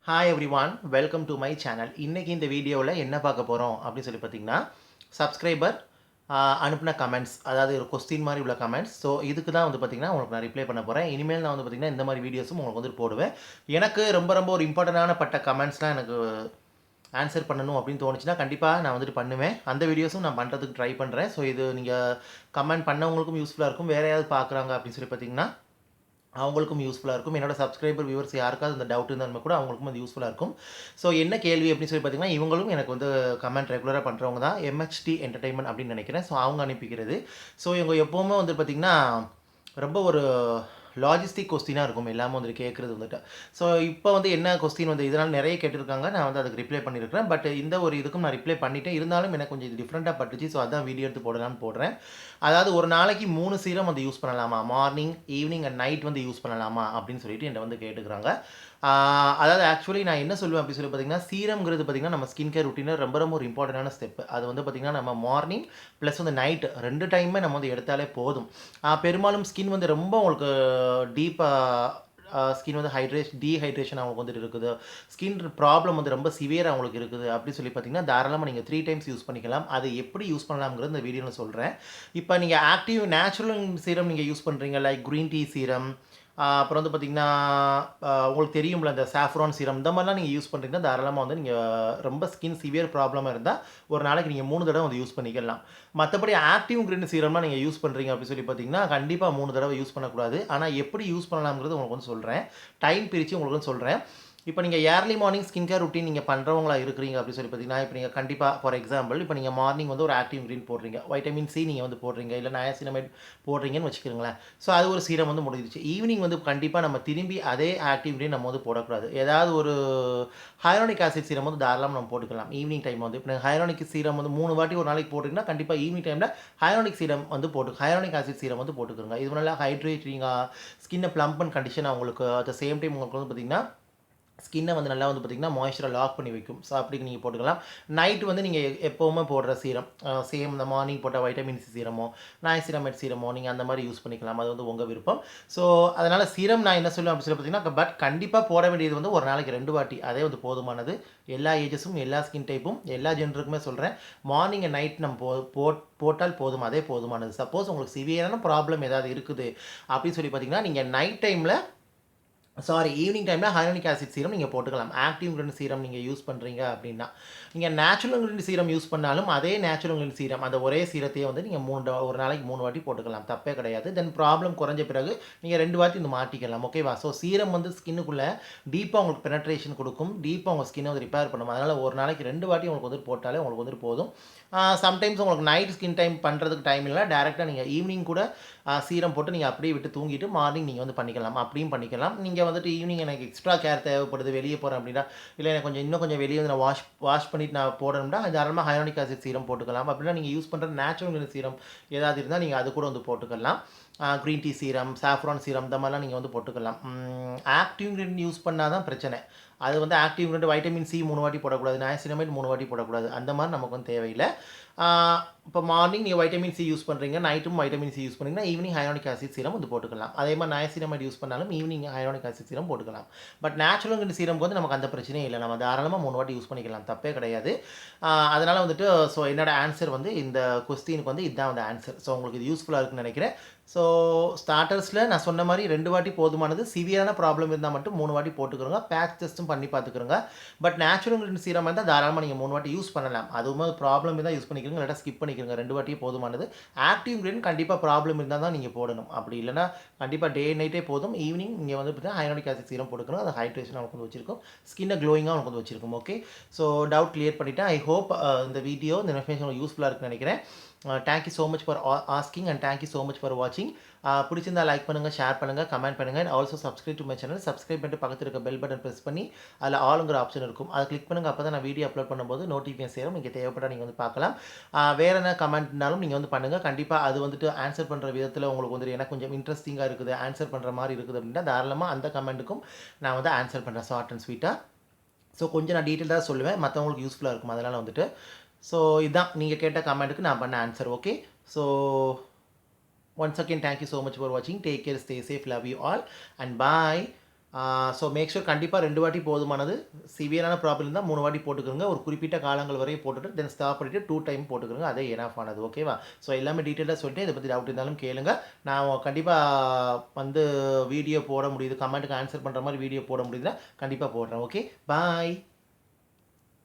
Hi everyone, welcome to my channel. இன்றைக்கி இந்த வீடியோவில் என்ன பார்க்க போகிறோம் அப்படின்னு சொல்லி பார்த்தீங்கன்னா, சப்ஸ்கிரைபர் அனுப்பின கமெண்ட்ஸ், அதாவது ஒரு கொஸ்டின் மாதிரி உள்ள கமெண்ட்ஸ். ஸோ இதுக்கு தான் வந்து பார்த்திங்கன்னா உங்களுக்கு நான் ரிப்ளை பண்ண போகிறேன். இனிமேல் நான் வந்து பார்த்திங்கன்னா இந்த மாதிரி வீடியோஸும் உங்களுக்கு வந்து போடுவேன். எனக்கு ரொம்ப ரொம்ப ஒரு இம்பார்ட்டண்டான பட்ட கமெண்ட்ஸ்லாம் எனக்கு ஆன்சர் பண்ணணும் அப்படின்னு தோணுச்சுன்னா கண்டிப்பாக நான் வந்துட்டு பண்ணுவேன். அந்த வீடியோஸும் நான் பண்ணுறதுக்கு ட்ரை பண்ணுறேன். ஸோ இது நீங்கள் கமெண்ட் பண்ணவங்களுக்கும் யூஸ்ஃபுல்லாக இருக்கும். வேறு யாராவது பார்க்குறாங்க அப்படின்னு சொல்லி பார்த்தீங்கன்னா அவங்களுக்கும் யூஸ்ஃபுல்லாக இருக்கும். என்னோட சப்ஸ்கிரைபர் வியூவர்ஸ் யாருக்காவது இந்த டவுட் இருந்தாலுமே கூட அவங்களுக்கும் அது யூஸ்ஃபுல்லாக இருக்கும். ஸோ என்ன கேள்வி அப்படின்னு சொல்லி பார்த்தீங்கன்னா, இவங்களும் எனக்கு வந்து கமெண்ட் ரெகுலராக பண்ணுறவங்க தான். எம்ஹெச்டி என்டர்டெயின்மெண்ட் அப்படின்னு நினைக்கிறேன். ஸோ அவங்க அனுப்பிக்கிறது. ஸோ இவங்க எப்போவுமே வந்து பார்த்திங்கன்னா ரொம்ப ஒரு லாஜிஸ்டிக் கொஸ்டினாக இருக்கும் எல்லாமே வந்துட்டு கேட்குறது வந்துட்டு. ஸோ இப்போ வந்து என்ன கொஸ்டின் வந்து இதனால் நிறைய கேட்டிருக்காங்க. நான் வந்து அதுக்கு ரிப்ளை பண்ணியிருக்கிறேன். பட் இந்த ஒரு இதுக்கும் நான் ரிப்ளை பண்ணிட்டேன். இருந்தாலும் எனக்கு கொஞ்சம் இது டிஃப்ரெண்ட்டாக பட்டுச்சு. ஸோ அதான் வீடியோ எடுத்து போடலான்னு போடுறேன். அதாவது ஒரு நாளைக்கு 3 சீரம் வந்து யூஸ் பண்ணலாமா? மார்னிங், ஈவினிங் அண்ட் நைட் வந்து யூஸ் பண்ணலாமா? அப்படின்னு சொல்லிட்டு என்கிட்ட வந்து கேட்டுக்கிறாங்க. அதாவது ஆக்சுவலி நான் என்ன சொல்லுவேன் அப்படின்னு சொல்லி பார்த்தீங்கன்னா, சீரம்ங்கிறது பார்த்தீங்கன்னா நம்ம ஸ்கின் கேர் ரொட்டீனில் ரொம்ப ரொம்ப ஒரு இம்பார்ட்டண்டான ஸ்டெப். அது வந்து பார்த்தீங்கன்னா நம்ம மார்னிங் ப்ளஸ் வந்து நைட் 2 டைமே நம்ம வந்து எடுத்தாலே போதும். பெரும்பாலும் ஸ்கின் வந்து ரொம்ப உங்களுக்கு டீப்பாக ஸ்கின் வந்து டீஹைட்ரேஷன் அவங்களுக்கு வந்துட்டு இருக்குது. ஸ்கின் ப்ராப்ளம் வந்து ரொம்ப சிவியர் அவங்களுக்கு இருக்குது அப்படின்னு சொல்லி பார்த்தீங்கன்னா, தாராளமாக நீங்கள் 3 டைம்ஸ் யூஸ் பண்ணிக்கலாம். அது எப்படி யூஸ் பண்ணலாம்ங்கிறது இந்த வீடியோவில் சொல்கிறேன். இப்போ நீங்கள் ஆக்டிவ் நேச்சுரல் சீரம் நீங்கள் யூஸ் பண்ணுறீங்க, லைக் க்ரீன் டீ சீரம், அப்புறம் வந்து பார்த்திங்கன்னா உங்களுக்கு தெரியும்ல இந்த சாஃப்ரான் சீரம், இந்த மாதிரிலாம் நீங்கள் யூஸ் பண்ணுறீங்கன்னா தாராளமாக வந்து நீங்கள் ரொம்ப ஸ்கின் சிவியர் ப்ராப்ளமாக இருந்தால் ஒரு நாளைக்கு நீங்கள் 3 தடவை வந்து யூஸ் பண்ணிக்கலாம். மற்றபடி ஆக்டிவ் இன்கிரியன்ட் சீரம்லாம் நீங்கள் யூஸ் பண்ணுறீங்க அப்படின்னு சொல்லி பார்த்தீங்கன்னா கண்டிப்பாக 3 தடவை யூஸ் பண்ணக்கூடாது. ஆனால் எப்படி யூஸ் பண்ணலாம்ங்கிறது உங்களுக்கு வந்து சொல்கிறேன். டைம் பிரித்து உங்களுக்கு வந்து சொல்கிறேன். இப்போ நீங்கள் early morning skin care routine நீங்கள் பண்ணுறவங்களா இருக்கிறீங்க அப்படின்னு சொல்லி பார்த்தீங்கன்னா, இப்போ நீங்கள் கண்டிப்பாக ஃபார் எக்ஸாம்பிள் இப்போ நீங்கள் மார்னிங் வந்து ஒரு ஆக்டிவ் இன்கிரியன்ட் போடுறீங்க, வைட்டமின் சி நீங்கள் வந்து போடுறீங்க, இல்லை நயாசினமைட் போடுறீங்கன்னு வச்சுக்கிறீங்களேன். ஸோ அது ஒரு சீரம் வந்து முடிஞ்சிச்சு. ஈவினிங் வந்து கண்டிப்பாக நம்ம திரும்பி அதே ஆக்டிவ் இன்கிரியன்ட் நம்ம வந்து போடக்கூடாது. ஏதாவது ஒரு ஹைலோனிக் ஆசிட் சீரம் வந்து தாராளமாக நம்ம போட்டுக்கலாம். ஈவினிங் டைம் வந்து இப்போ ஹைலோனிக் சீரம் வந்து 3 வாட்டி ஒரு நாளைக்கு போட்டிங்கன்னா கண்டிப்பாக ஈவினிங் டைமில் ஹைலோனிக் ஆசிட் சீரம் வந்து போட்டுக்கோங்க. இது நல்லா ஹைட்ரேட்டிங்காக ஸ்கின்னை ப்ளம்ப் அண்ட் கண்டிஷன் அவங்களுக்கு அட் த சேம் டைம் உங்களுக்கு வந்து பார்த்திங்கன்னா ஸ்கின்னை வந்து நல்லா வந்து பார்த்திங்கன்னா மாய்ஸ்சரை லாக் பண்ணி வைக்கும். ஸோ அப்படி நீங்கள் போட்டுக்கலாம். நைட் வந்து நீங்கள் எப்போவுமே போடுற சீரம், சேம் இந்த மார்னிங் போட்ட வைட்டமின் சி சீரமோ நயாசினமைட் சீரமோ நீங்கள் அந்த மாதிரி யூஸ் பண்ணிக்கலாம். அது வந்து உங்கள் விருப்பம். ஸோ அதனால் சீரம் நான் என்ன சொல்லுவேன் அப்படின்னு சொல்லி பார்த்தீங்கன்னா, பட் கண்டிப்பாக போட வேண்டியது வந்து ஒரு நாளைக்கு 2 வாட்டி, அதே வந்து போதுமானது. எல்லா ஏஜஸும் எல்லா ஸ்கின் டைப்பும் எல்லா ஜென்டருக்குமே சொல்கிறேன். மார்னிங் அண்ட் நைட் நம்ம போட்டால் போதும், அதே போதுமானது. சப்போஸ் உங்களுக்கு சிவியரான ப்ராப்ளம் ஏதாவது இருக்குது அப்படின்னு சொல்லி பார்த்தீங்கன்னா, நீங்கள் நைட் டைமில் ஈவினிங் டைமில் ஹைலோனிக் ஆசிட் சீரம் நீங்கள் போட்டுக்கலாம். ஆக்டிவ் இன்கிரியன்ட் சீரம் நீங்கள் யூஸ் பண்ணுறீங்க அப்படின்னா, நீங்கள் நேச்சுரல் இன்கிரியன்ட் சீரம் யூஸ் பண்ணாலும் அதே நேச்சுரல் இன்கிரியன்ட் சீரம் அந்த ஒரே சீரத்தையே வந்து நீங்கள் ஒரு நாளைக்கு 3 வாட்டி போட்டுக்கலாம். தப்பே கிடையாது. தென் ப்ராப்ளம் குறைஞ்ச பிறகு நீங்கள் 2 வாட்டி இந்த மாற்றிக்கலாம். ஓகேவா? ஸோ சீரம் வந்து ஸ்கின்னுக்குள்ளே டீப்பாக உங்களுக்கு பெனட்ரேஷன் கொடுக்கும், டீப்பாக உங்கள் ஸ்கின்னை வந்து ரிப்பேர் பண்ணும். அதனால் ஒரு நாளைக்கு 2 வாட்டி உங்களுக்கு வந்து போட்டாலே உங்களுக்கு வந்து போதும். சம்டைம்ஸ் உங்களுக்கு நைட் ஸ்கின் டைம் பண்ணுறதுக்கு டைம் இல்லை, டேரெக்டாக நீங்கள் ஈவினிங் கூட சீரம் போட்டு நீங்கள் அப்படியே விட்டு தூங்கிட்டு மார்னிங் நீங்கள் வந்து பண்ணிக்கலாம். அப்படியும் பண்ணிக்கலாம். நீங்கள் வந்துட்டு ஈவினிங் எனக்கு எக்ஸ்ட்ரா கேர் தேவைப்படுது, வெளியே போகிறேன் அப்படின்னா, இல்லை எனக்கு இன்னும் கொஞ்சம் வெளியே வந்து நான் வாஷ் பண்ணிவிட்டு நான் போடணும்னா தாராளமாக ஹைலோனிக் ஆசிட் சீரம் போட்டுக்கலாம். அப்படின்னா நீங்கள் யூஸ் பண்ணுற நேச்சுரல் சீரம் ஏதாவது இருந்தால் நீங்கள் அது கூட வந்து போட்டுக்கலாம். Green tea serum, saffron serum இந்த மாதிரிலாம் நீங்கள் வந்து போட்டுக்கலாம். ஆக்டிவ் இன்கிரியன்ட் யூஸ் பண்ணால் தான் பிரச்சனை. அது வந்து ஆக்டிவ் இன்கிரியன்ட் வைட்டமின் சி 3 வாட்டி போடக்கூடாது, நயாசினமைட் 3 வாட்டி போடக்கூடாது. அந்த மாதிரி நமக்கு வந்து தேவையில்லை. இப்போ மார்னிங் நீங்கள் வைட்டமின் சி யூஸ் பண்ணுறீங்க, நைட்டும் வைட்டமின் சி யூஸ் பண்ணுறீங்கன்னா ஈவினிங் ஹைலோனிக் ஆசிட் சீரம் வந்து போட்டுக்கலாம். அதே மாதிரி நயாசினமைட் யூஸ் பண்ணாலும் ஈவினிங் ஹைலோனிக் ஆசிட் சீரம் போட்டுக்கலாம். பட் நேச்சுரல் இன்கிரியன்ட் சீரம்க்கு வந்து நமக்கு அந்த பிரச்சனையே இல்லை. நம்ம தாராளமாக 3 வாட்டி யூஸ் பண்ணிக்கலாம். தப்பே கிடையாது. அதனால் வந்துட்டு ஸோ என்னோட ஆன்சர் வந்து இந்த கொஸ்டினுக்கு வந்து இதுதான் வந்து ஆன்சர். ஸோ உங்களுக்கு இது யூஸ்ஃபுல்லாக இருக்குன்னு நினைக்கிறேன். ஸோ ஸ்டார்டர்ஸில் நான் சொன்ன மாதிரி 2 வாட்டி போதுமானது. சிவியரான ப்ராப்ளம் இருந்தால் மட்டும் 3 வாட்டி போட்டுக்கிறோங்க. பேட்ச் டெஸ்ட்டும் பண்ணி பார்த்துக்கிறோங்க. பட் நேச்சுரல் இன்கிரியன்ட் சீரம் இருந்தால் தாராளமாக நீங்கள் 3 வாட்டி யூஸ் பண்ணலாம். அதுவும் ப்ராப்ளம் இருந்தால் யூஸ் பண்ணிக்கிறீங்க, இல்லாட்டா ஸ்கிப் பண்ணிக்கிறீங்க. 2 வாட்டியே போதுமானது. ஆக்டிவ் இன்கிரியன்ட் கண்டிப்பாக ப்ராப்ளம் இருந்தால் தான் நீங்கள் போடணும். அப்படி இல்லைனா கண்டிப்பாக டே நைட்டே போதும். ஈவினிங் நீங்கள் வந்து பார்த்தீங்கன்னா ஹைலோனிக் ஆசிட் சீரம் போட்டுக்கணும். அது ஹைட்ரேஷன் அவங்களுக்கு வந்து வச்சிருக்கும், ஸ்கின்னை க்ளோயிங்காக அவங்களுக்கு வந்து வச்சிருக்கும். ஓகே, ஸோ டவுட் கிளியர் பண்ணிவிட்டேன். ஐ ஹோப் இந்த வீடியோ இந்த இன்ஃபர்மேஷன் யூஸ்ஃபுல்லாக இருக்குன்னு நினைக்கிறேன். Thank you so much for asking and thank you so much for வாட்சிங். பிடிச்சிருந்தால் லைக் பண்ணுங்கள், ஷேர் பண்ணுங்கள், கமெண்ட் பண்ணுங்கள். And also subscribe to my channel. Subscribe பண்ணிட்டு பக்கத்தில் இருக்க பெல் பட்டன் ப்ரெஸ் பண்ணி அதில் ஆளுங்கிற ஆப்ஷன் இருக்கும், அதை கிளிக் பண்ணுங்கள். அப்போ தான் நான் வீடியோ அப்லோட் பண்ணும்போது நோட்டிஃபிகேஷன் சேரும். நீங்கள் தேவைப்பட்டால் நீங்கள் வந்து பார்க்கலாம். வேறு என்ன கமெண்ட்னாலும் நீங்கள் வந்து பண்ணுங்கள். கண்டிப்பாக அது வந்துட்டு ஆன்சர் பண்ணுற விதத்தில் உங்களுக்கு வந்து எனக்கு கொஞ்சம் இன்ட்ரெஸ்டிங்காக இருக்குது, ஆன்சர் பண்ணுற மாதிரி இருக்குது அப்படின்னா தாராளமாக அந்த கமெண்ட்டுக்கும் நான் வந்து ஆன்சர் பண்ணுறேன் ஷார்ட் அண்ட் ஸ்வீட்டாக. ஸோ கொஞ்சம் நான் டீட்டெயிலாக சொல்லுவேன், மற்றவங்களுக்கு யூஸ்ஃபுல்லாக இருக்கும். அதனால் வந்துட்டு ஸோ இதுதான் நீங்கள் கேட்ட கமெண்ட்டுக்கு நான் பண்ண answer. Okay, so once again thank you so much for watching. Take care, stay safe, love you all, and bye. So make sure கண்டிப்பாக 2 வாட்டி போதுமானது. சிவியரான ப்ராப்ளம் இருந்தால் 3 வாட்டி போட்டுக்கோங்க. ஒரு குறிப்பிட்ட காலங்கள் வரை போட்டுட்டு தென் ஸ்டாப் பண்ணிட்டு 2 டைம் போட்டுக்கோங்க. அதே எனஃப் ஆனது. ஓகேவா? ஸோ எல்லாமே டீட்டெயிலாக சொல்லிட்டேன். இதை பற்றி டவுட் இருந்தாலும் கேளுங்க. நான் கண்டிப்பாக வந்து வீடியோ போட முடியுது. கமெண்ட்டுக்கு ஆன்சர் பண்ணுற மாதிரி வீடியோ போட முடியுதுன்னா கண்டிப்பாக போடுறேன். ஓகே, பாய்.